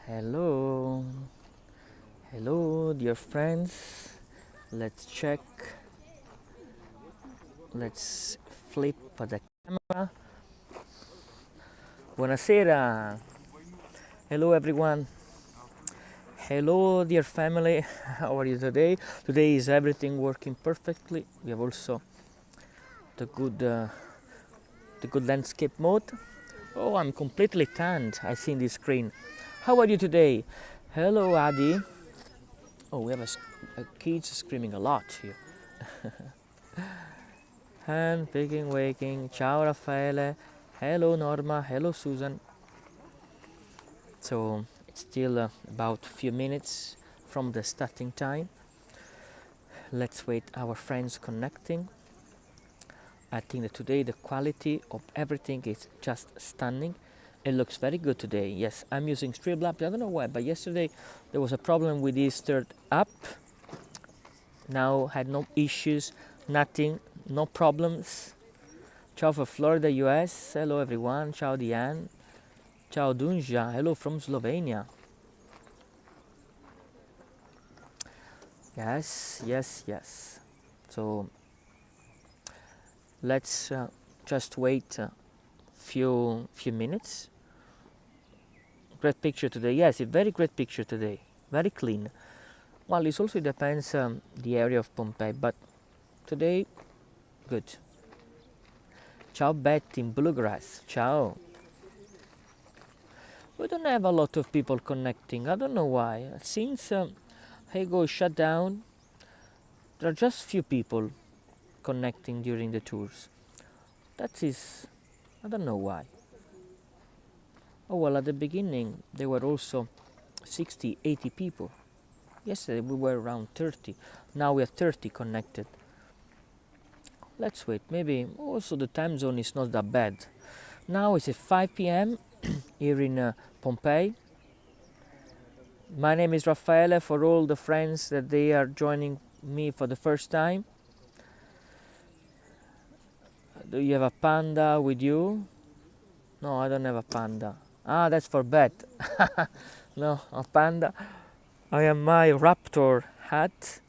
Hello, hello, dear friends. Let's check. Let's flip the camera. Buonasera. Hello, everyone. Hello, dear family. How are you today? Today is everything working perfectly. We have also the good landscape mode. Oh, I'm completely tanned. I see in this screen. How are you today? Hello, Adi. Oh, we have a kids screaming a lot here. And picking, waking. Ciao, Raffaele. Hello, Norma. Hello, Susan. So it's still about a few minutes from the starting time. Let's wait our friends connecting. I think that today the quality of everything is just stunning. It looks very good today. Yes, I'm using Streamlabs. I don't know why, but yesterday there was a problem with this third app. Now had no issues, nothing, no problems. Ciao from Florida, US. Hello everyone. Ciao Diane. Ciao Dunja. Hello from Slovenia. Yes, yes, yes. So let's just wait a few minutes. Great picture today. Yes, a very great picture today. Very clean. Well, it also depends the area of Pompeii, but today, good. Ciao Betty in Bluegrass. Ciao. We don't have a lot of people connecting. I don't know why. Since Hego is shut down, there are just few people connecting during the tours. That is, I don't know why. Oh well, at the beginning there were also 60, 80 people. Yesterday we were around 30. Now we are 30 connected. Let's wait. Maybe also the time zone is not that bad. Now it's at 5 p.m. here in Pompeii. My name is Raffaele. For all the friends that they are joining me for the first time. Do you have a panda with you? No, I don't have a panda. Ah, that's for bed. No, a panda. I am my raptor hat.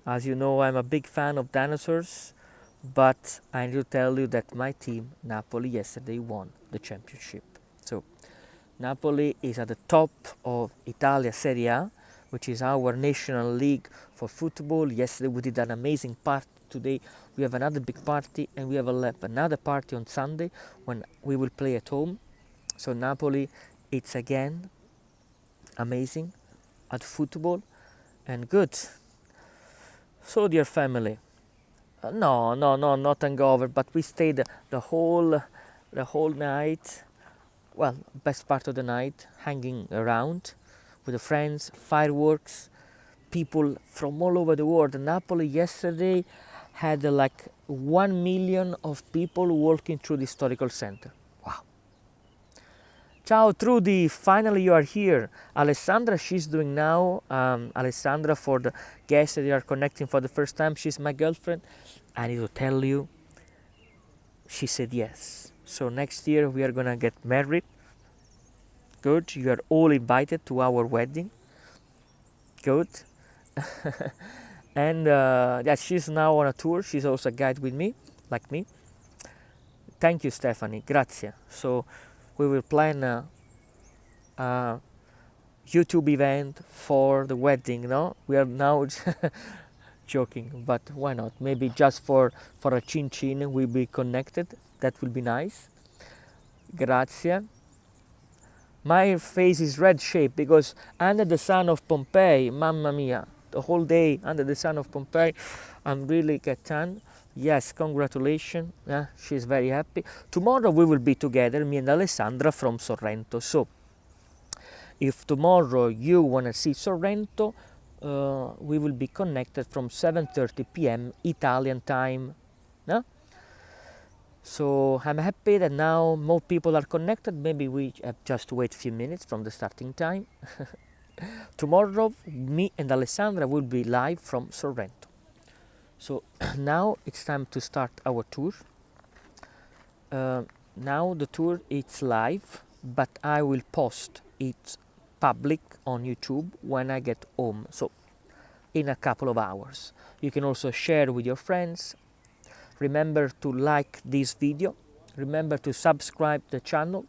As you know, I'm a big fan of dinosaurs. But I need to tell you that my team, Napoli, yesterday won the championship. So, Napoli is at the top of Italia Serie A, which is our national league for football. Yesterday we did an amazing party. Today we have another big party, and we have another party on Sunday when we will play at home. So Napoli, it's again amazing at football and good. So dear family, no, not hangover, but we stayed the whole night. Well, best part of the night, hanging around with the friends, fireworks, people from all over the world. Napoli yesterday had like 1 million of people walking through the historical center. Wow. Ciao Trudy, finally you are here. Alessandra, she's doing now. Alessandra, for the guests that are connecting for the first time, she's my girlfriend. I need to tell you, she said yes. So next year we are gonna get married. Good, you are all invited to our wedding. Good. And yeah, she's now on a tour. She's also a guide with me, like me. Thank you, Stephanie. Grazie. So we will plan a YouTube event for the wedding. No, we are now joking, but why not? Maybe just for a chin chin, we'll be connected. That will be nice. Grazie. My face is red shape because under the sun of Pompeii, mamma mia, the whole day under the sun of Pompeii, I'm really get tan. Yes, congratulations. Yeah, she's very happy. Tomorrow we will be together, me and Alessandra from Sorrento. So, if tomorrow you want to see Sorrento, we will be connected from 7:30 p.m. Italian time. No? So I'm happy that now more people are connected. Maybe we have just to wait a few minutes from the starting time. Tomorrow, me and Alessandra will be live from Sorrento. So now it's time to start our tour. Now the tour is live, but I will post it public on YouTube when I get home, so in a couple of hours. You can also share with your friends. Remember to like this video. Remember to subscribe the channel.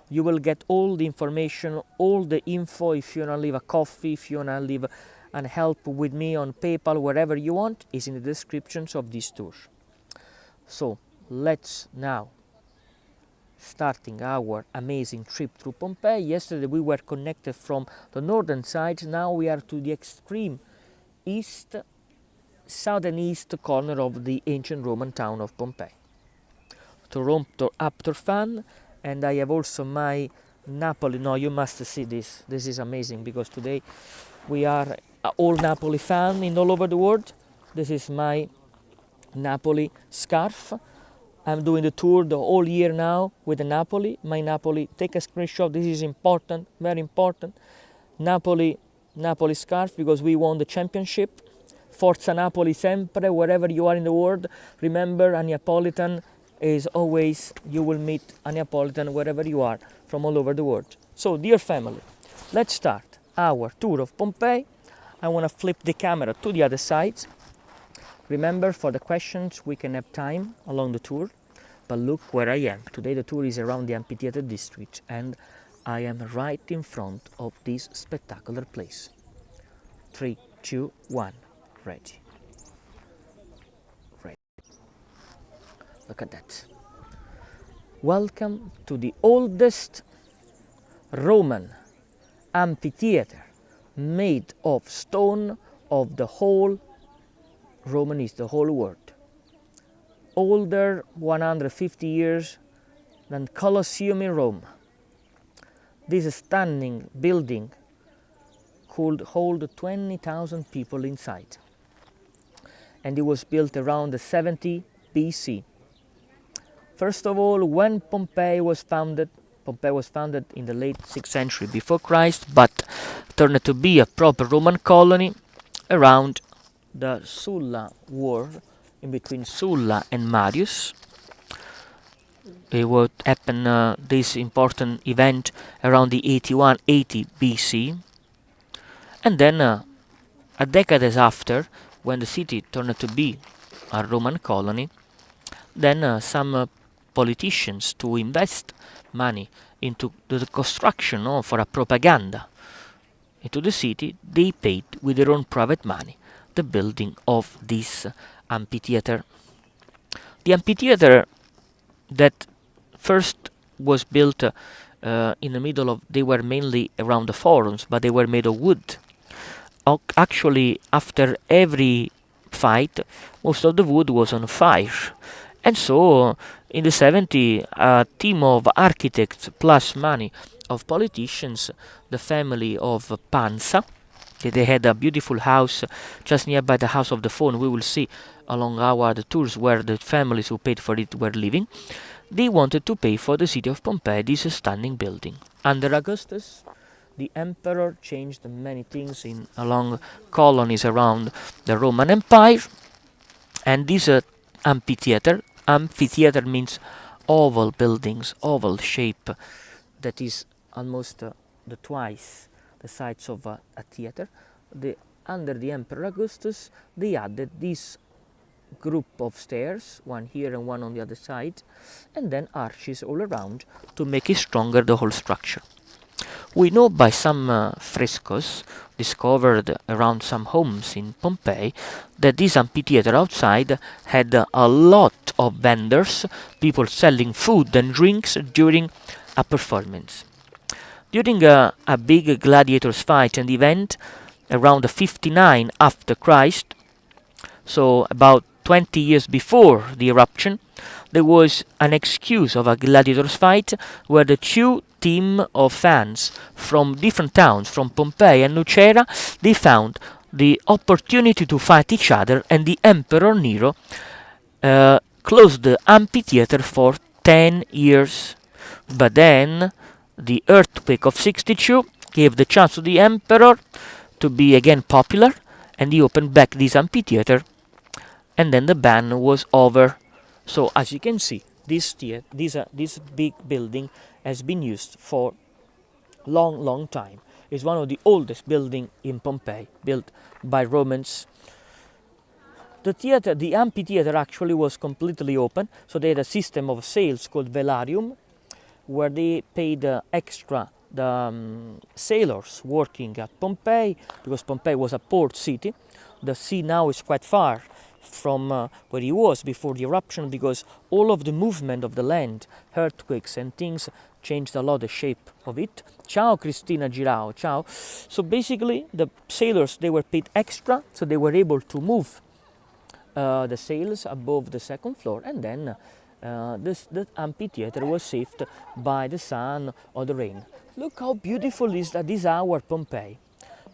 You will get all the information, all the info. If you want to leave a coffee, if you want to leave and help with me on PayPal, wherever you want, is in the descriptions of this tour. So let's now starting our amazing trip through Pompeii. Yesterday we were connected from the northern side. Now we are to the extreme east, southern east corner of the ancient Roman town of Pompeii. Toronto Raptor fan, and I have also my Napoli. No, you must see this. This is amazing because today we are all Napoli fan in all over the world. This is my Napoli scarf. I'm doing the tour the whole year now with the Napoli. My Napoli, take a screenshot. This is important, very important. Napoli scarf because we won the championship. Forza Napoli sempre, wherever you are in the world. Remember, a Neapolitan is always, you will meet a Neapolitan wherever you are from all over the world. So, dear family, let's start our tour of Pompeii. I want to flip the camera to the other side. Remember, for the questions, we can have time along the tour. But look where I am. Today the tour is around the Amphitheater district and I am right in front of this spectacular place. 3, 2, 1, ready. Ready. Look at that. Welcome to the oldest Roman amphitheater made of stone of the whole Roman East, the whole world. Older 150 years than Colosseum in Rome. This stunning building could hold 20,000 people inside. And it was built around 70 BC. First of all, when Pompeii was founded in the late 6th century before Christ, but turned to be a proper Roman colony around the Sulla War, in between Sulla and Marius. It would happen, this important event, around the 80 BC. And then a decade after, when the city turned to be a Roman colony, then some politicians, to invest money into the construction for a propaganda into the city, they paid with their own private money the building of this amphitheater. The amphitheater that first was built in the middle of, they were mainly around the forums, but they were made of wood. Actually, after every fight, most of the wood was on fire. And so, in the 70s, a team of architects plus money of politicians, the family of Pansa, they had a beautiful house just nearby the house of the phone. We will see along the tours where the families who paid for it were living. They wanted to pay for the city of Pompeii this stunning building. Under Augustus, the emperor changed many things along colonies around the Roman Empire. And this amphitheater means oval buildings, oval shape, that is almost the twice the size of a theater. Under the Emperor Augustus, they added this group of stairs, one here and one on the other side, and then arches all around to make it stronger, the whole structure. We know by some frescoes discovered around some homes in Pompeii that this amphitheater outside had a lot of vendors, people selling food and drinks during a performance. During a big gladiators fight and event around 59 after Christ, so about 20 years before the eruption, there was an excuse of a gladiators fight where the two team of fans from different towns, from Pompeii and Nucera, they found the opportunity to fight each other, and the Emperor Nero closed the amphitheater for 10 years. But then the earthquake of 62 gave the chance to the emperor to be again popular, and he opened back this amphitheater, and then the ban was over. So as you can see, this big building has been used for long time, is one of the oldest buildings in Pompeii, built by Romans. The theater, the amphitheater, actually was completely open, so they had a system of sales called velarium, where they paid extra the sailors working at Pompeii, because Pompeii was a port city. The sea now is quite far from where it was before the eruption, because all of the movement of the land, earthquakes and things, changed a lot the shape of it. Ciao Cristina Girao, ciao. So basically the sailors, they were paid extra, so they were able to move the sails above the second floor, and then the amphitheater was saved by the sun or the rain. Look how beautiful is that this hour Pompeii.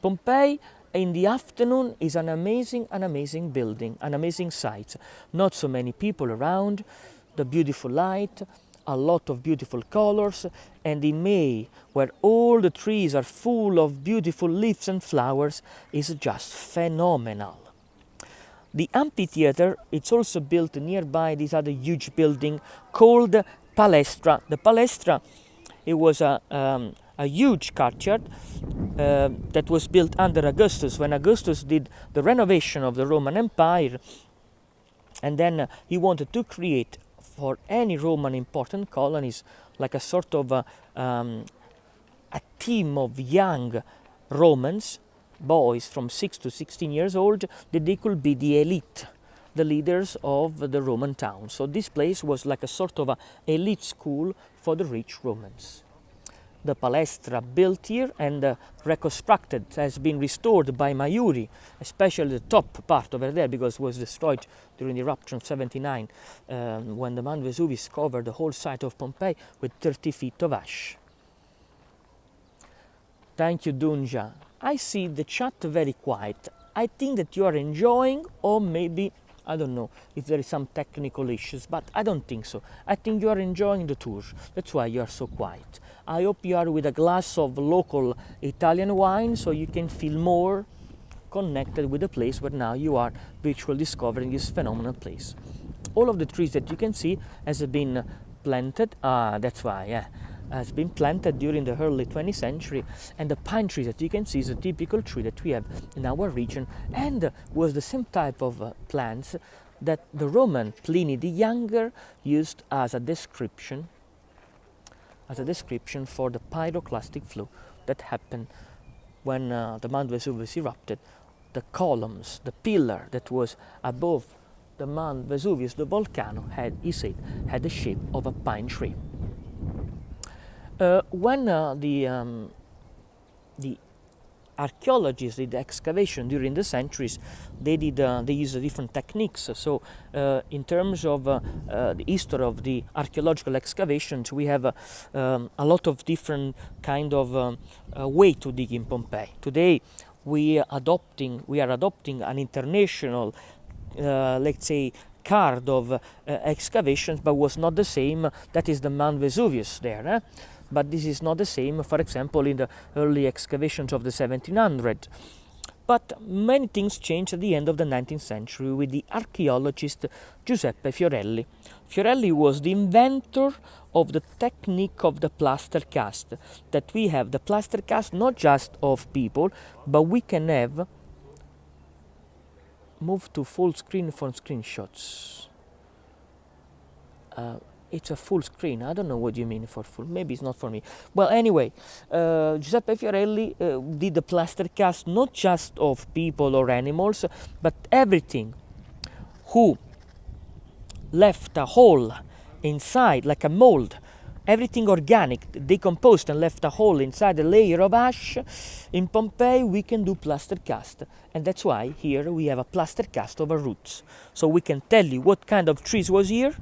Pompeii in the afternoon is an amazing building, an amazing sight. Not so many people around, the beautiful light, a lot of beautiful colors, and in May, where all the trees are full of beautiful leaves and flowers, is just phenomenal. The amphitheater, it's also built nearby this other huge building called Palestra. The Palestra, it was a huge courtyard that was built under Augustus, when Augustus did the renovation of the Roman Empire, and then he wanted to create for any Roman important colonies like a sort of a team of young Romans, boys from 6 to 16 years old, that they could be the elite, the leaders of the Roman town. So this place was like a sort of a elite school for the rich Romans. The palestra built here and reconstructed, has been restored by Maiuri, especially the top part over there, because it was destroyed during the eruption of 79, when the Mount Vesuvius covered the whole site of Pompeii with 30 feet of ash. Thank you, Dunja. I see the chat very quiet. I think that you are enjoying, or maybe, I don't know if there is some technical issues, but I don't think so. I think you are enjoying the tour. That's why you are so quiet. I hope you are with a glass of local Italian wine, so you can feel more connected with the place where now you are virtually discovering this phenomenal place. All of the trees that you can see has been planted. That's why, yeah. Has been planted during the early 20th century, and the pine tree that you can see is a typical tree that we have in our region, and was the same type of plants that the Roman Pliny the Younger used as a description for the pyroclastic flow that happened when the Mount Vesuvius erupted. The columns, the pillar that was above the Mount Vesuvius, the volcano, he said, had the shape of a pine tree. When the archaeologists did the excavation during the centuries, they used different techniques. So in terms of the history of the archaeological excavations, we have a lot of different kind of way to dig in Pompeii. Today we are adopting an international, let's say, card of excavations, but was not the same. That is the Mount Vesuvius there. But this is not the same, for example, in the early excavations of the 1700s. But many things changed at the end of the 19th century with the archaeologist Giuseppe Fiorelli. Fiorelli was the inventor of the technique of the plaster cast, that we have the plaster cast not just of people, but we can have move to full screen for screenshots. It's a full screen. I don't know what you mean for full. Maybe it's not for me. Well, anyway, Giuseppe Fiorelli did the plaster cast not just of people or animals, but everything who left a hole inside, like a mold, everything organic, decomposed and left a hole inside a layer of ash. In Pompeii, we can do plaster cast. And that's why here we have a plaster cast over roots. So we can tell you what kind of trees was here.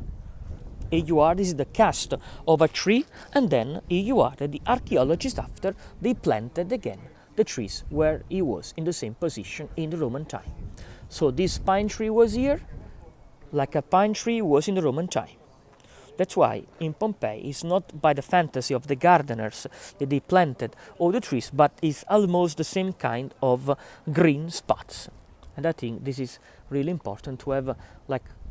Here you are, this is the cast of a tree, and then here you are, the archaeologists after they planted again the trees where he was in the same position in the Roman time. So this pine tree was here, like a pine tree was in the Roman time. That's why in Pompeii it's not by the fantasy of the gardeners that they planted all the trees, but it's almost the same kind of green spots. And I think this is really important to have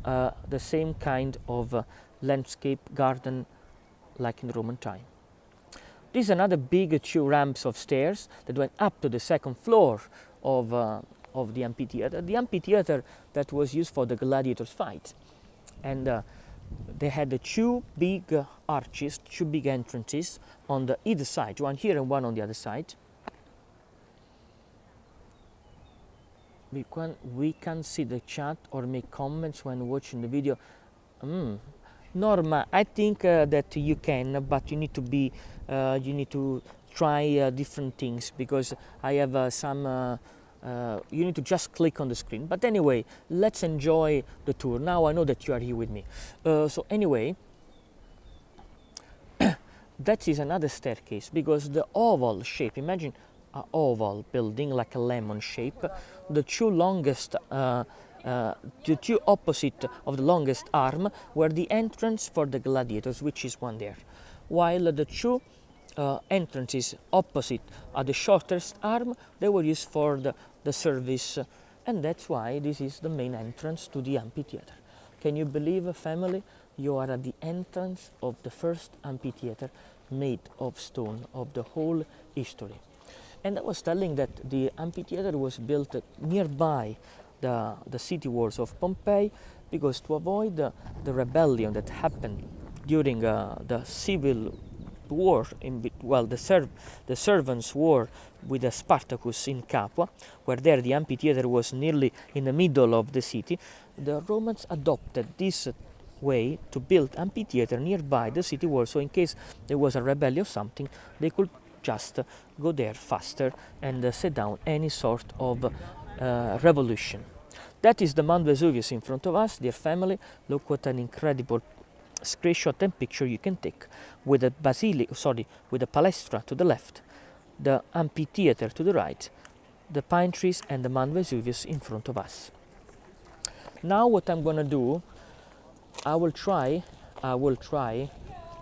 the same kind of landscape garden like in the Roman time. This is another big 2 ramps of stairs that went up to the second floor of the amphitheater. The amphitheater that was used for the gladiators fight. And they had the 2 big arches, 2 big entrances on the either side, one here and one on the other side. We can see the chat or make comments when watching the video. Norma, I think that you can, but you need to be, you need to try different things, because I have some. You need to just click on the screen. But anyway, let's enjoy the tour. Now I know that you are here with me. So anyway, that is another staircase, because the oval shape, imagine an oval building like a lemon shape, the 2 longest, the 2 opposite of the longest arm were the entrance for the gladiators, which is one there, while the 2 entrances opposite at the shortest arm, they were used for the service, and that's why this is the main entrance to the amphitheater. Can you believe, family, you are at the entrance of the first amphitheater made of stone of the whole history. And I was telling that the amphitheater was built nearby the city walls of Pompeii, because to avoid the rebellion that happened during the civil war, the servants' war with the Spartacus in Capua, where there the amphitheater was nearly in the middle of the city, the Romans adopted this way to build amphitheater nearby the city wall, so in case there was a rebellion or something, they could just go there faster and set down any sort of revolution. That is the Mount Vesuvius in front of us, dear family. Look what an incredible screenshot and picture you can take with the with the palestra to the left, the amphitheater to the right, the pine trees and the Mount Vesuvius in front of us. Now what I'm gonna do, I will try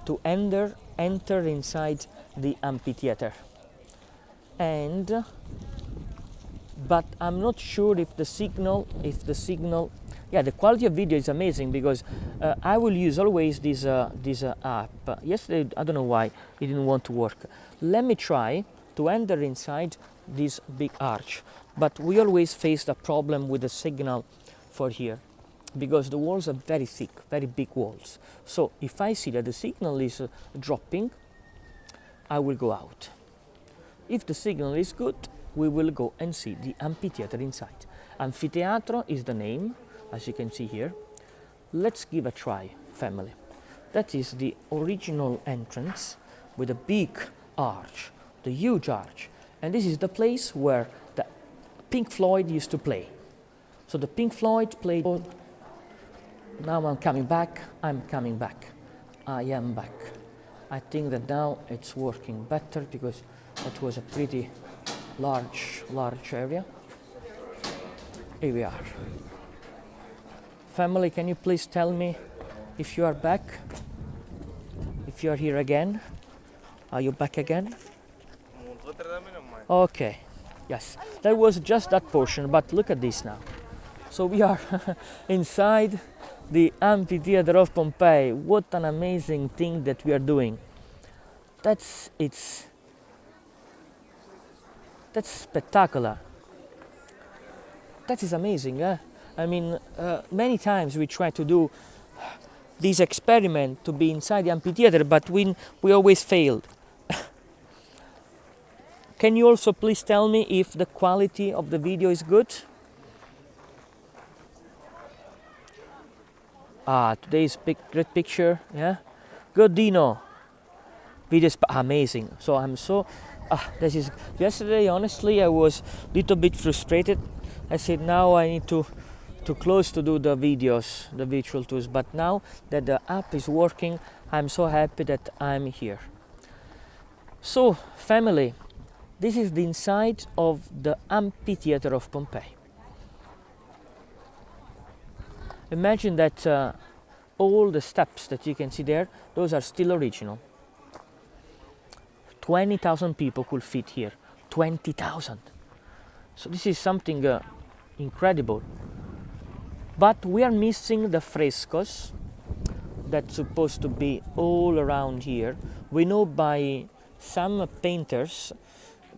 to enter inside the amphitheater, but I'm not sure if the signal, yeah, the quality of video is amazing, because I will use always this app. Yesterday, I don't know why it didn't want to work. Let me try to enter inside this big arch, but we always face the problem with the signal for here, because the walls are very thick, very big walls. So if I see that the signal is dropping, I will go out. If the signal is good, we will go and see the amphitheater inside. Amphitheatre is the name, as you can see here. Let's give a try, family. That is the original entrance with a big arch, the huge arch. And this is the place where the Pink Floyd used to play. So the Pink Floyd played. Now I'm coming back. I am back. I think that now it's working better, because it was a pretty large area. Here we are. Family, can you please tell me if you are back? If you are here again? Are you back again? Okay, yes. That was just that portion, but look at this now. So we are inside the Amphitheater of Pompeii. What an amazing thing that we are doing. That's spectacular. That is amazing, eh? I mean, many times we try to do this experiment to be inside the amphitheater, but we always failed. Can you also please tell me if the quality of the video is good? Today's great picture, yeah? Good, Dino. Video is amazing. So I'm so, this is, yesterday, honestly, I was a little bit frustrated. I said, now I need to close to do the videos, the virtual tours. But now that the app is working, I'm so happy that I'm here. So, family, this is the inside of the Amphitheater of Pompeii. Imagine that all the steps that you can see there, those are still original. 20,000 people could fit here. 20,000. So this is something incredible. But we are missing the frescoes that's supposed to be all around here. We know by some painters,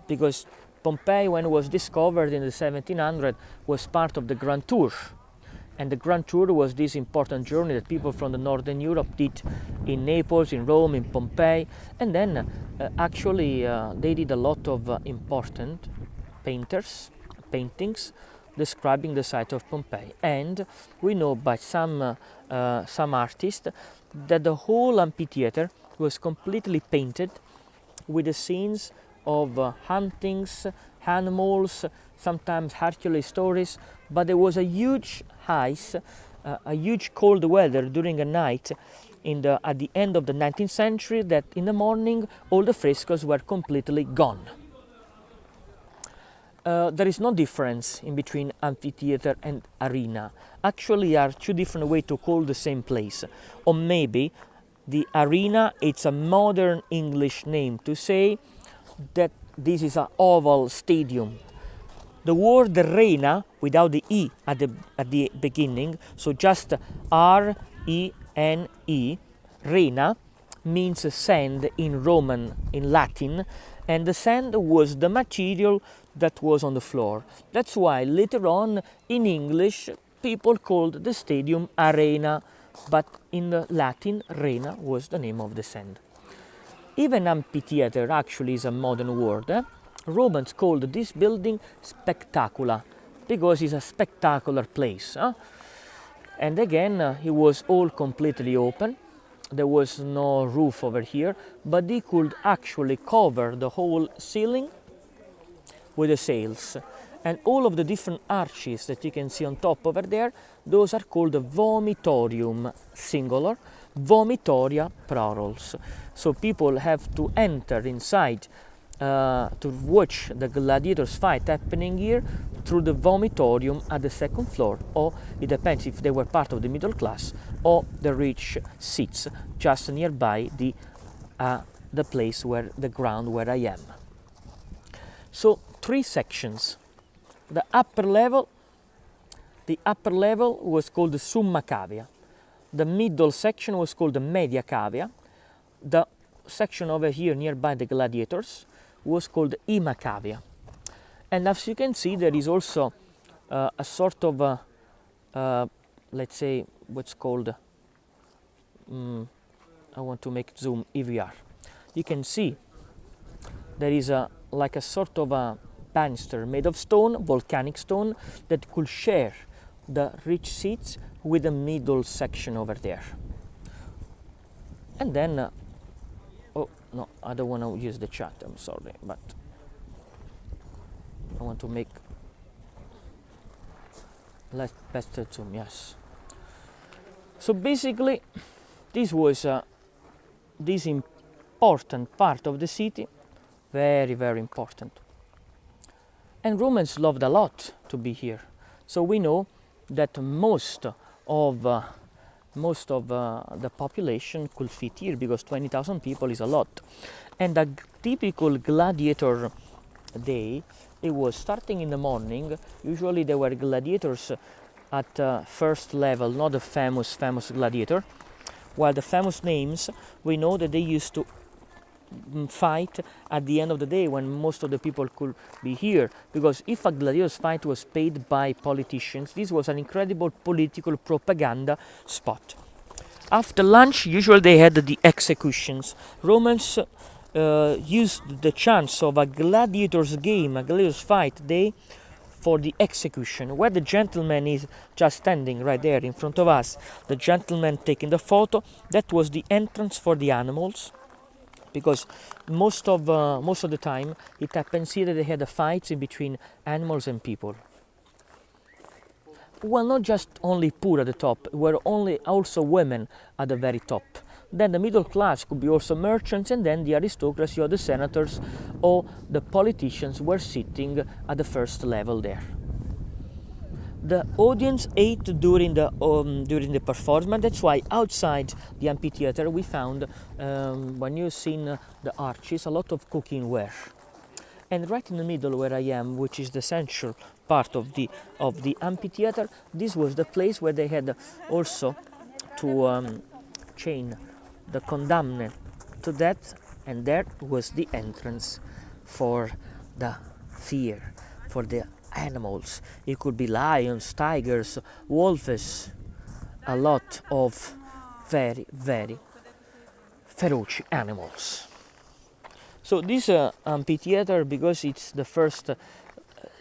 because Pompeii, when it was discovered in the 1700s, was part of the Grand Tour. And the Grand Tour was this important journey that people from the Northern Europe did in Naples, in Rome, in Pompeii. And then they did a lot of important paintings describing the site of Pompeii. And we know by some artists that the whole amphitheater was completely painted with the scenes of huntings, animals, sometimes Hercules stories, but there was a huge ice, a huge cold weather during a night at the end of the 19th century, that in the morning all the frescoes were completely gone. There is no difference in between amphitheater and arena. Actually, are two different ways to call the same place. Or maybe the arena, it's a modern English name to say that this is an oval stadium. The word arena, without the E at the beginning, so just R-E-N-E, rena, means sand in Roman, in Latin, and the sand was the material that was on the floor. That's why later on in English people called the stadium arena, but in the Latin rena was the name of the sand. Even amphitheater actually is a modern word. Romans called this building spectacula because it's a spectacular place. And again, it was all completely open. There was no roof over here, but they could actually cover the whole ceiling with the sails. And all of the different arches that you can see on top over there, those are called vomitorium, singular, vomitoria, plurals. So people have to enter inside to watch the gladiators fight happening here through the vomitorium at the second floor, or it depends if they were part of the middle class or the rich seats just nearby the place where the ground where I am. So 3 sections. The upper level was called the summa cavea. The middle section was called the media cavea. The section over here nearby the gladiators was called ima cavea. And as you can see, there is also a sort of let's say what's called I want to make zoom EVR. You can see there is like a sort of a banister made of stone, volcanic stone, that could share the rich seats with the middle section over there. And then oh no, I don't want to use the chat, I'm sorry, but I want to make better zoom, yes. So basically this was this important part of the city, very, very important. And Romans loved a lot to be here. So we know that most of the population could fit here, because 20,000 people is a lot. And a typical gladiator day, it was starting in the morning. Usually there were gladiators at first level, not the famous gladiator. While the famous names, we know that they used to fight at the end of the day when most of the people could be here, because if a gladiators fight was paid by politicians, this was an incredible political propaganda spot. After lunch, usually they had the executions. Romans used the chance of a gladiators game, a gladiators fight day, for the execution, where the gentleman is just standing right there in front of us, the gentleman taking the photo. That was the entrance for the animals, because most of the time it happens here that they had the fights in between animals and people. Well, not just only poor at the top, were also women at the very top. Then the middle class could be also merchants, and then the aristocracy or the senators or the politicians were sitting at the first level there. The audience ate during the performance. That's why outside the amphitheater we found, when you've seen the arches, a lot of cooking ware. And right in the middle where I am, which is the central part of the amphitheater, this was the place where they had also to chain the condemned to death and that was the entrance for the fear, for the animals. It could be lions, tigers, wolves, a lot of very, very feroce animals. So this amphitheater, because it's the first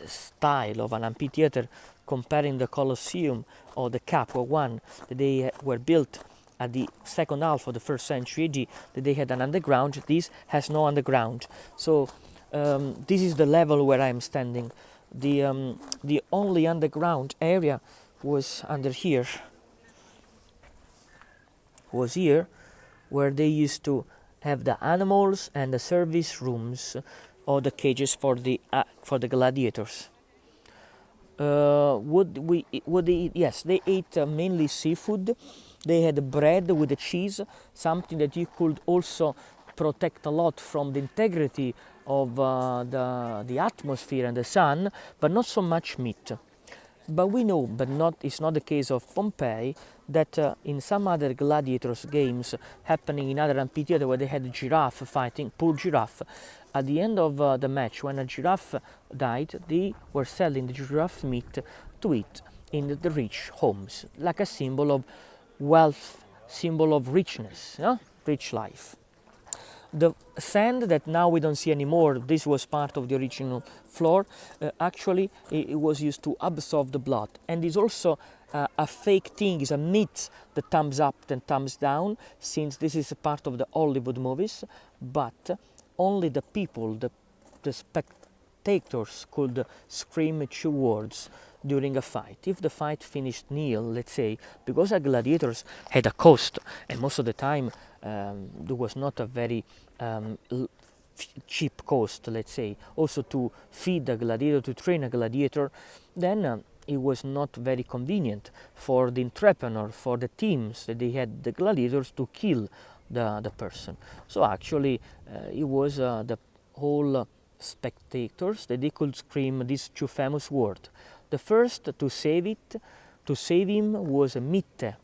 style of an amphitheater, comparing the Colosseum or the Capo one, that they were built at the second half of the first century AD, that they had an underground. This has no underground. So this is the level where I am standing. The only underground area was under here. Was here, where they used to have the animals and the service rooms or the cages for the gladiators. Would they eat? Yes, they ate mainly seafood. They had bread with the cheese, something that you could also protect a lot from the integrity of the atmosphere and the sun, but not so much meat. But we know, it's not the case of Pompeii, that in some other gladiators games happening in other amphitheater where they had a giraffe fighting, poor giraffe, at the end of the match, when a giraffe died, they were selling the giraffe meat to eat in the rich homes, like a symbol of wealth, symbol of richness, rich life. The sand that now we don't see anymore, this was part of the original floor, actually it was used to absorb the blood, and is also a fake thing, is a myth, the thumbs up and thumbs down, since this is a part of the Hollywood movies, but only the people, the spectators could scream 2 words during a fight. If the fight finished nil, let's say, because the gladiators had a cost, and most of the time there was not a very cheap cost, let's say, also to feed a gladiator, to train a gladiator, then it was not very convenient for the entrepreneur, for the teams that they had the gladiators to kill the person. So actually it was the whole spectators that they could scream these 2 famous words. The first to save him was mitte.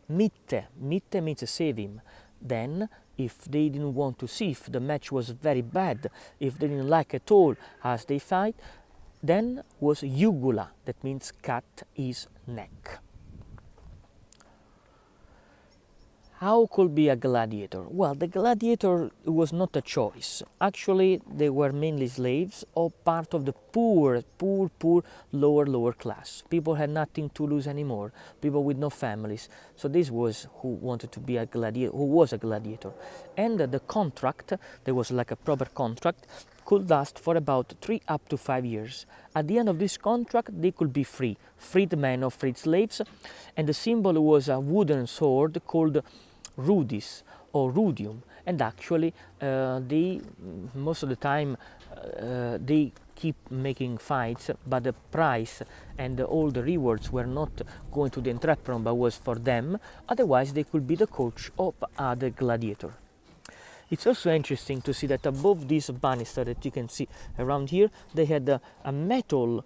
Mitte means save him. Then, if they didn't want to see, if the match was very bad, if they didn't like at all as they fight, then was jugula, that means cut his neck. How could be a gladiator? Well, the gladiator was not a choice. Actually, they were mainly slaves or part of the poor, lower class. People had nothing to lose anymore. People with no families. So this was who wanted to be a gladiator, who was a gladiator. And the contract, there was like a proper contract, could last for about 3 up to 5 years. At the end of this contract, they could be free, freed men or freed slaves, and the symbol was a wooden sword called rudis or rudium, and actually they most of the time they keep making fights, but the price and all the rewards were not going to the entrepreneur but was for them, otherwise they could be the coach of other gladiator. It's also interesting to see that above this banister that you can see around here, they had a metal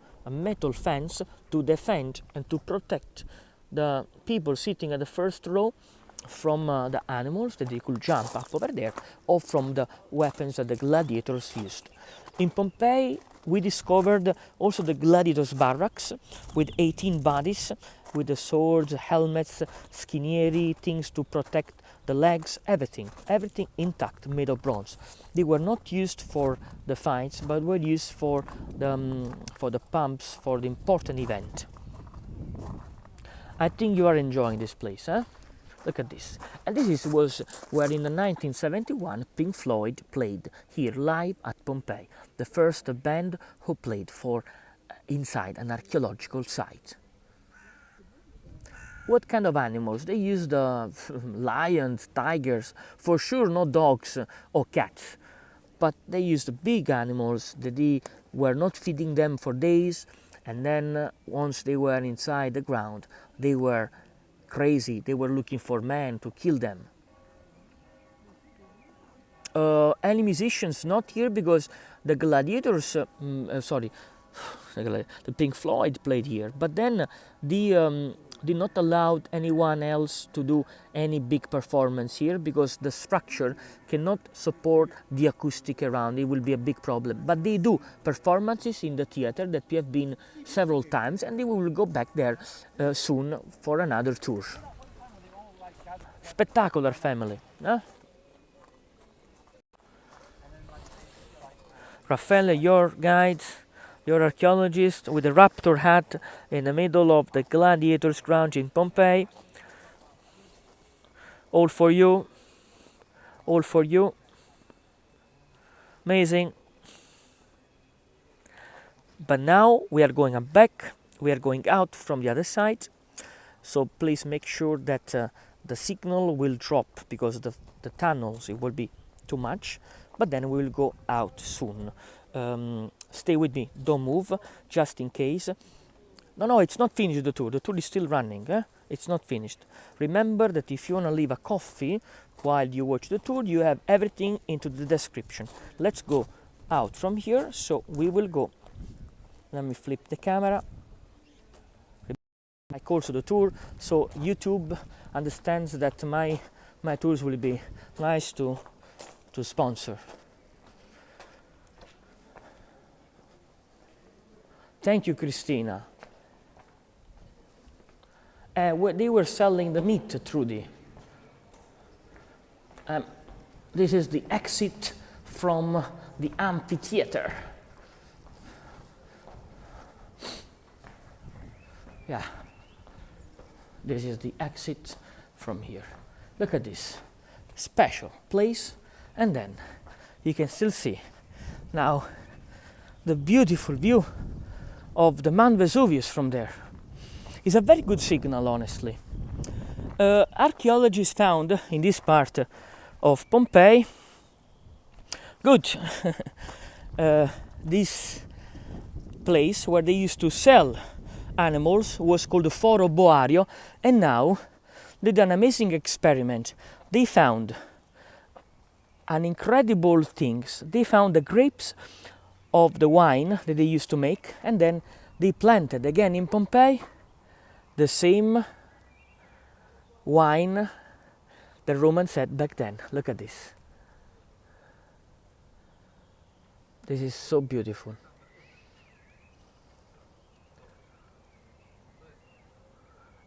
fence to defend and to protect the people sitting at the first row from the animals that they could jump up over there, or from the weapons that the gladiators used. In Pompeii, we discovered also the gladiators' barracks with 18 bodies, with the swords, helmets, schinieri, things to protect the legs, everything intact, made of bronze. They were not used for the fights, but were used for the pumps, for the important event. I think you are enjoying this place, huh? Look at this. And this was where in 1971 Pink Floyd played here live at Pompeii, the first band who played for inside an archaeological site. What kind of animals? They used lions, tigers, for sure not dogs or cats, but they used big animals that they were not feeding them for days, and then once they were inside the ground, they were crazy. They were looking for men to kill them. Any musicians not here because the gladiators, the Pink Floyd played here, but then the did not allow anyone else to do any big performance here because the structure cannot support the acoustic around. It will be a big problem. But they do performances in the theater that we have been several times, and we will go back there soon for another tour. Spectacular family, huh? Raffaele, your guide, your archaeologist with a raptor hat in the middle of the gladiators' ground in Pompeii. All for you. All for you. Amazing. But now we are going back. We are going out from the other side. So please make sure that the signal will drop because the tunnels, it will be too much. But then we will go out soon. Stay with me, don't move, just in case. No, it's not finished, the tour is still running, it's not finished. Remember that if you want to leave a coffee while you watch the tour, you have everything into the description. Let's go out from here, so we will go. Let me flip the camera. I also the tour, so YouTube understands that my tours will be nice to sponsor. Thank you, Christina. They were selling the meat, Trudy. This is the exit from the amphitheater. Yeah, this is the exit from here. Look at this special place, and then you can still see now the beautiful view of the Mount Vesuvius from there. It's a very good signal, honestly. Archaeologists found in this part of Pompeii, good, this place where they used to sell animals was called the Foro Boario, and now they did an amazing experiment. They found an incredible things. They found the grapes of the wine that they used to make, and then they planted again in Pompeii the same wine the Romans had back then. Look at this. This is so beautiful.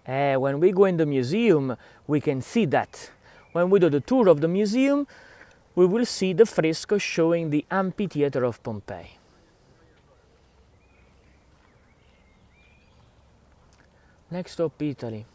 When we go in the museum, we can see that. When we do the tour of the museum, we will see the fresco showing the Amphitheater of Pompeii. Next up, Italy.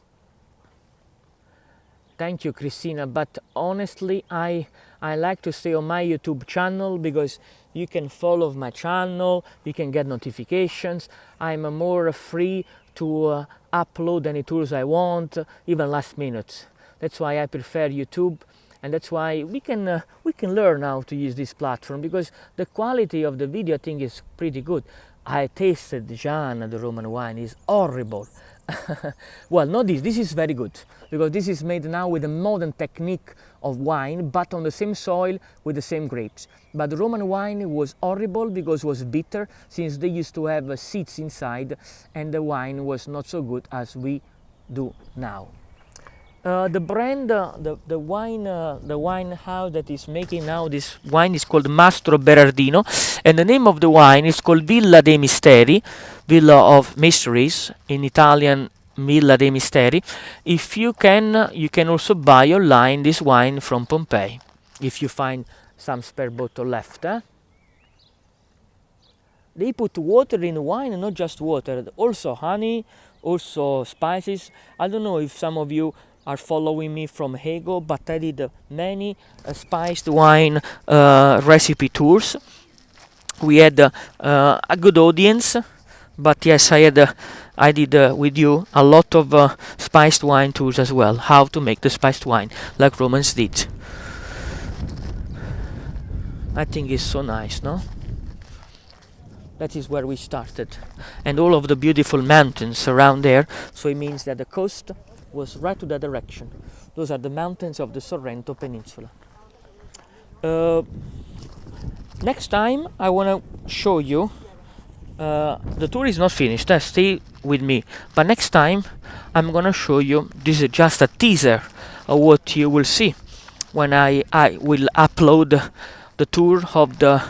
Thank you, Christina, but honestly, I like to stay on my YouTube channel because you can follow my channel, you can get notifications. I'm more free to upload any tours I want, even last minute. That's why I prefer YouTube, and that's why we can learn how to use this platform, because the quality of the video I think is pretty good. I tasted Gian, the Roman wine, is horrible. Well, not this. This is very good because this is made now with a modern technique of wine, but on the same soil with the same grapes. But the Roman wine was horrible because it was bitter, since they used to have seeds inside, and the wine was not so good as we do now. The brand, the wine house that is making now this wine is called Mastro Berardino, and the name of the wine is called Villa dei Misteri, Villa of Mysteries, in Italian Villa dei Misteri. If you can also buy online this wine from Pompeii, if you find some spare bottle left. They put water in wine, not just water, also honey, also spices. I don't know if some of you are following me from Hego, but I did many spiced wine recipe tours. We had a good audience, but yes, I did with you a lot of spiced wine tours as well, how to make the spiced wine like Romans did. I think it's so nice, no? That is where we started, and all of the beautiful mountains around there, so it means that the coast was right to that direction. Those are the mountains of the Sorrento Peninsula. Next time I want to show you the tour is not finished, stay with me, but next time I'm gonna show you, this is just a teaser of what you will see when I will upload the tour of the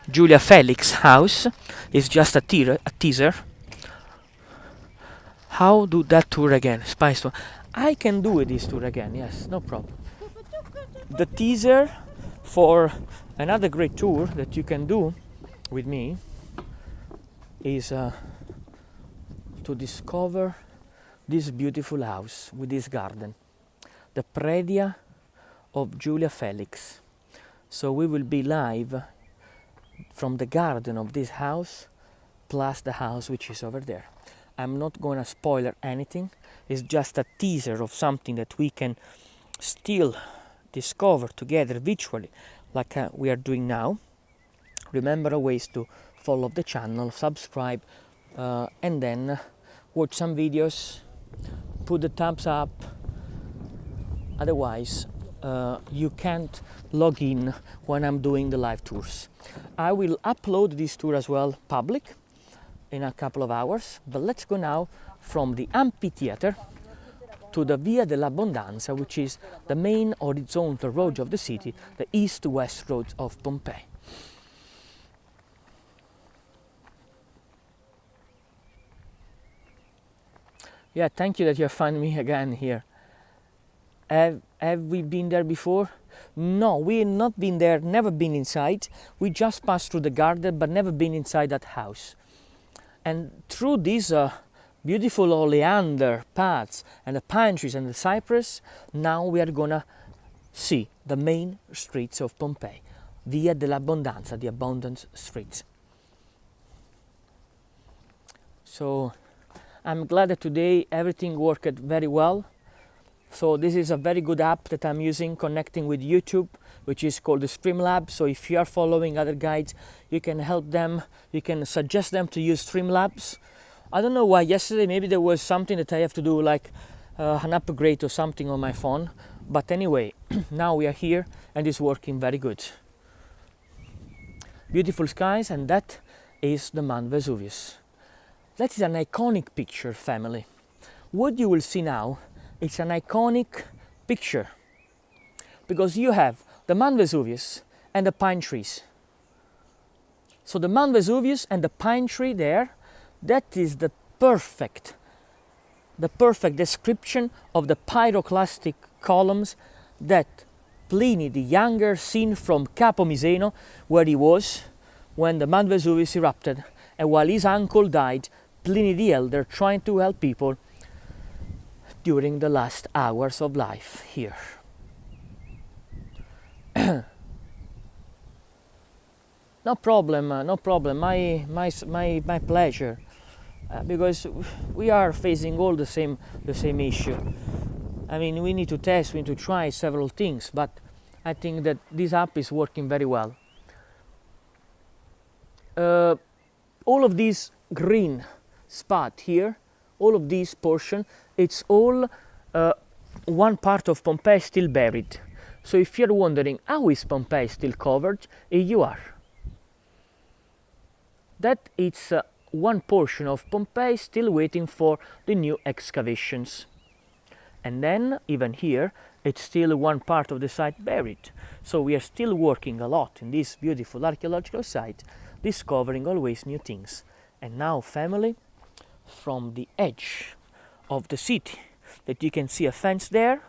Julia Felix house. It's just a teaser. How do that tour again? Spice tour. I can do this tour again, yes, no problem. The teaser for another great tour that you can do with me is to discover this beautiful house with this garden, the Predia of Julia Felix. So we will be live from the garden of this house plus the house which is over there. I'm not gonna spoiler anything, it's just a teaser of something that we can still discover together virtually, like we are doing now. Remember always to follow the channel, subscribe, and then watch some videos, put the thumbs up, otherwise you can't log in when I'm doing the live tours. I will upload this tour as well public in a couple of hours, but let's go now from the Amphitheater to the Via dell'Abbondanza, which is the main horizontal road of the city, the east-west road of Pompeii. Yeah, thank you that you find me again here. Have we been there before? No, we have not been there, never been inside. We just passed through the garden, but never been inside that house. And through these beautiful oleander paths and the pine trees and the cypress, now we are gonna see the main streets of Pompeii, Via dell'Abbondanza, the abundant streets. So I'm glad that today everything worked very well. So this is a very good app that I'm using, connecting with YouTube, which is called the Streamlabs. So if you are following other guides, you can help them, you can suggest them to use Streamlabs. I don't know why yesterday, maybe there was something that I have to do, like an upgrade or something on my phone. But anyway, now we are here and it's working very good. Beautiful skies, and that is the Mount Vesuvius. That is an iconic picture, family. What you will see now, it's an iconic picture because you have the Mount Vesuvius and the pine trees. So the Mount Vesuvius and the pine tree there, that is the perfect description of the pyroclastic columns that Pliny the Younger seen from Capo Miseno, where he was when the Mount Vesuvius erupted, and while his uncle died, Pliny the Elder trying to help people during the last hours of life here. No problem, no problem. My pleasure, because we are facing all the same issue. I mean, we need to test, we need to try several things, but I think that this app is working very well. All of these green spot here, all of this portion, it's all one part of Pompeii still buried. So if you're wondering how is Pompeii still covered, here you are. That it's one portion of Pompeii still waiting for the new excavations. And then even here, it's still one part of the site buried. So we are still working a lot in this beautiful archaeological site, discovering always new things. And now, family, from the edge of the city that you can see a fence there,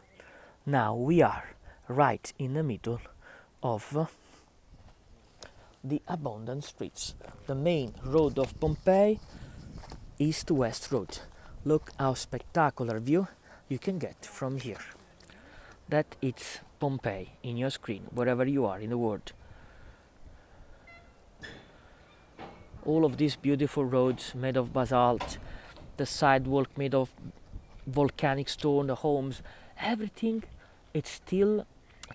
now we are right in the middle of the abundant streets, the main road of Pompeii, east-west road. Look how spectacular view you can get from here. That it's Pompeii in your screen, wherever you are in the world. All of these beautiful roads made of basalt, the sidewalk made of volcanic stone, the homes, everything, it's still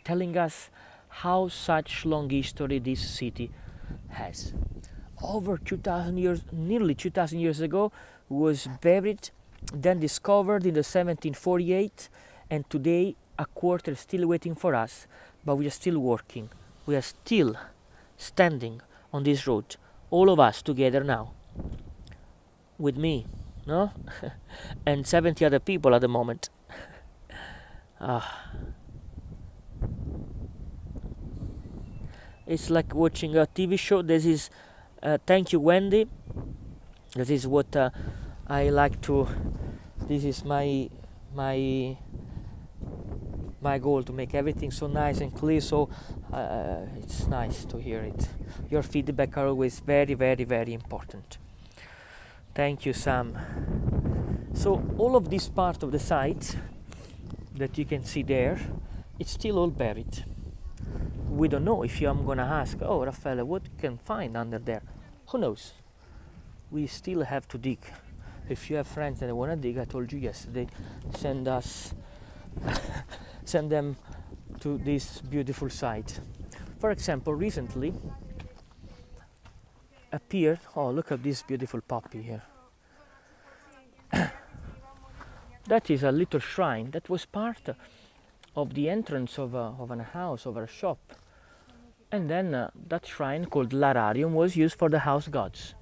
telling us how such long history this city has. Over 2,000 years, nearly 2,000 years ago, was buried, then discovered in the 1748, and today a quarter is still waiting for us, but we are still working. We are still standing on this road, all of us together now. with me, no? And 70 other people at the moment. It's like watching a TV show. This is thank you, Wendy. This is what I like to. This is my my goal, to make everything so nice and clear. So it's nice to hear it. Your feedback are always very, very, very important. Thank you, Sam. So all of this part of the site that you can see there, it's still all buried. We don't know. If I'm gonna ask, oh Raffaele, what you can find under there? Who knows? We still have to dig. If you have friends that wanna dig, I told you yesterday, send them to this beautiful site. For example, recently appeared, oh look at this beautiful poppy here. That is a little shrine that was part of the entrance of a house, of a shop. And then that shrine called Lararium was used for the house gods.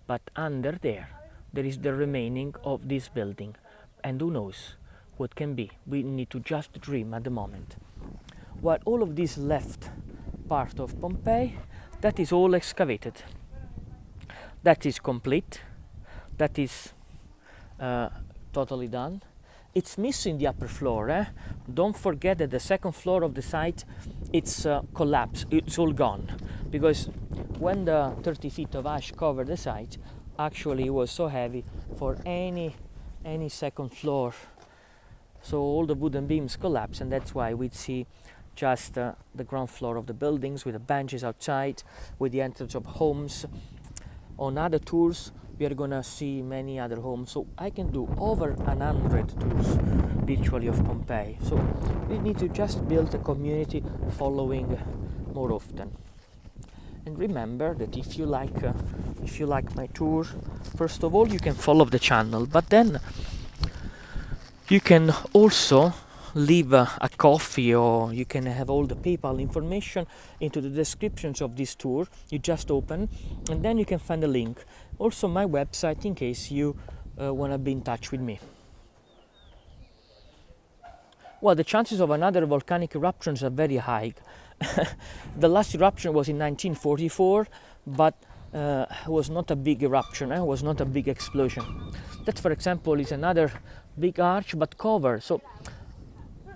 But under there is the remaining of this building. And who knows what can be. We need to just dream at the moment. While all of this left part of Pompeii, that is all excavated. That is complete. That is totally done. It's missing the upper floor. Don't forget that the second floor of the site, it's collapsed. It's all gone. Because when the 30 feet of ash covered the site, actually it was so heavy for any second floor. So all the wooden beams collapsed, and that's why we'd see just the ground floor of the buildings with the benches outside, with the entrance of homes. On other tours, we are gonna see many other homes. So I can do over 100 tours, literally, of Pompeii. So we need to just build a community following more often. And remember that if you like my tour, first of all, you can follow the channel, but then you can also leave a coffee, or you can have all the PayPal information into the descriptions of this tour. You just open, and then you can find a link. Also my website, in case you want to be in touch with me. Well, the chances of another volcanic eruptions are very high. The last eruption was in 1944, but was not a big eruption, was not a big explosion. That, for example, is another big arch, but covered. So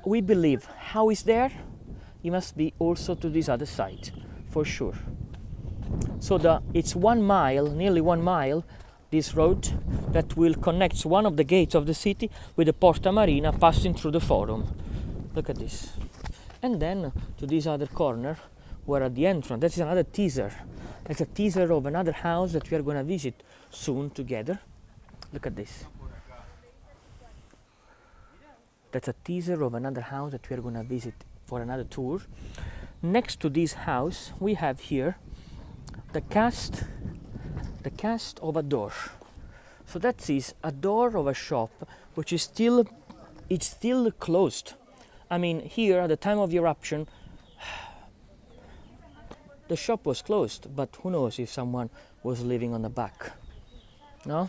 we believe how is there, it must be also to this other side, for sure. So it's 1 mile, nearly 1 mile, this road that will connect one of the gates of the city with the Porta Marina, passing through the Forum. Look at this. And then to this other corner, where at the entrance, that is another teaser. It's a teaser of another house that we are going to visit soon together. Look at this. That's a teaser of another house that we are going to visit for another tour. Next to this house, we have here the cast of a door. So that is a door of a shop which is still closed. I mean, here at the time of the eruption, the shop was closed, but who knows if someone was living on the back. No?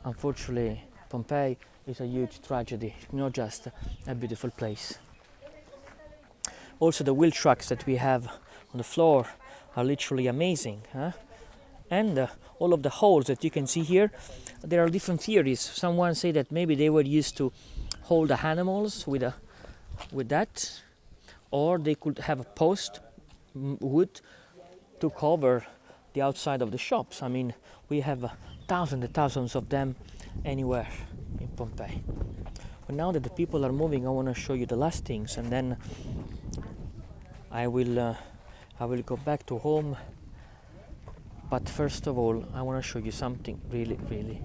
Unfortunately, Pompeii is a huge tragedy, not just a beautiful place. Also, the wheel tracks that we have on the floor are literally amazing. And all of the holes that you can see here, there are different theories. Someone say that maybe they were used to hold the animals with that, or they could have a post wood to cover the outside of the shops. I mean, we have thousands and thousands of them anywhere in Pompeii. But now that the people are moving, I want to show you the last things, and then I will go back to home. But first of all, I want to show you something really, really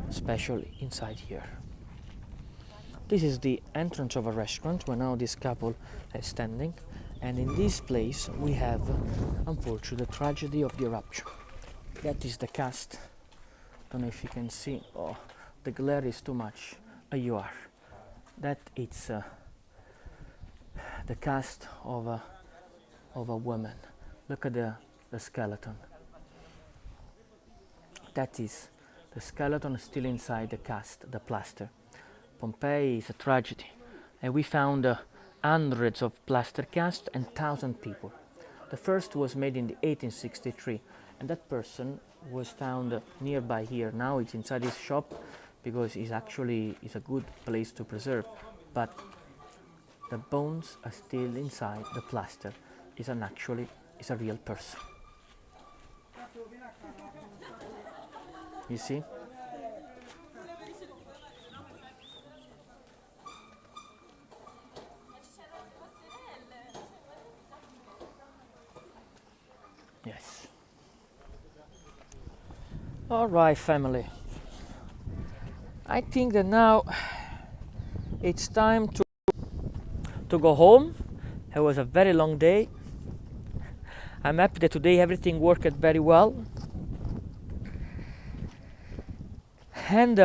special inside here. This is the entrance of a restaurant where now this couple is standing, and in this place we have, unfortunately, the tragedy of the eruption. That is the cast. Don't know if you can see. Oh, the glare is too much. You are. That it's the cast of a woman. Look at the skeleton. That is the skeleton still inside the cast, the plaster. Pompeii is a tragedy, and we found hundreds of plaster casts and 1,000 people. The first was made in the 1863, and that person was found nearby here. Now it's inside his shop because it's a good place to preserve, but the bones are still inside the plaster. It's a real person. You see? Yes. All right, family. I think that now it's time to go home. It was a very long day. I'm happy that today everything worked very well. And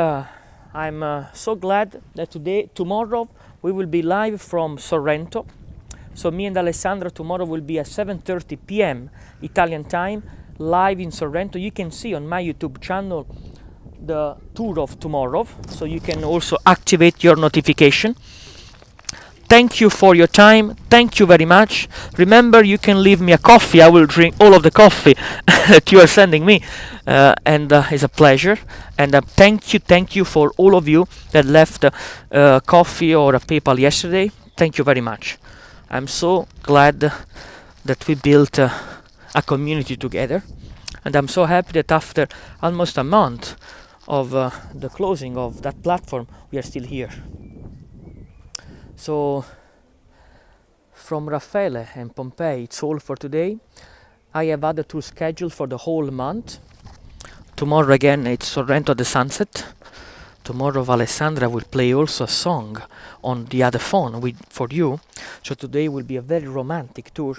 I'm so glad that tomorrow, we will be live from Sorrento. So me and Alessandra tomorrow will be at 7:30 p.m. Italian time, live in Sorrento. You can see on my YouTube channel the tour of tomorrow, so you can also activate your notification. Thank you for your time. Thank you very much. Remember, you can leave me a coffee. I will drink all of the coffee that you are sending me, and it's a pleasure. And thank you for all of you that left coffee or a PayPal yesterday. Thank you very much. I'm so glad that we built a community together, and I'm so happy that after almost a month of the closing of that platform, we are still here. So from Raffaele and Pompeii, it's all for today. I have other tours scheduled for the whole month. Tomorrow again it's Sorrento at the sunset. Tomorrow Alessandra will play also a song on the other phone for you. So today will be a very romantic tour.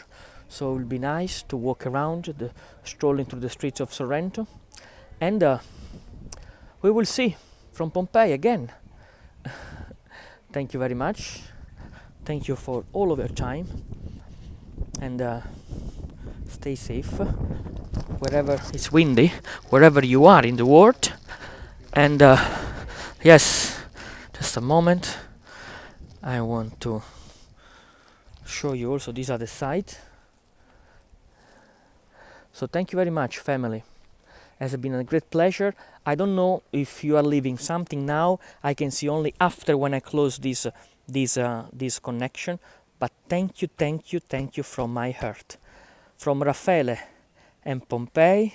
So it will be nice to walk around, strolling through the streets of Sorrento. And we will see from Pompeii again. Thank you very much. Thank you for all of your time. And stay safe wherever it's windy, wherever you are in the world. And yes, just a moment. I want to show you also these are the sites. So thank you very much, family. It has been a great pleasure. I don't know if you are leaving something now. I can see only after when I close this connection. But thank you from my heart. From Raffaele and Pompeii.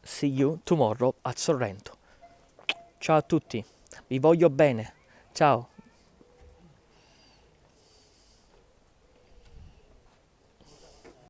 See you tomorrow at Sorrento. Ciao a tutti. Vi voglio bene. Ciao.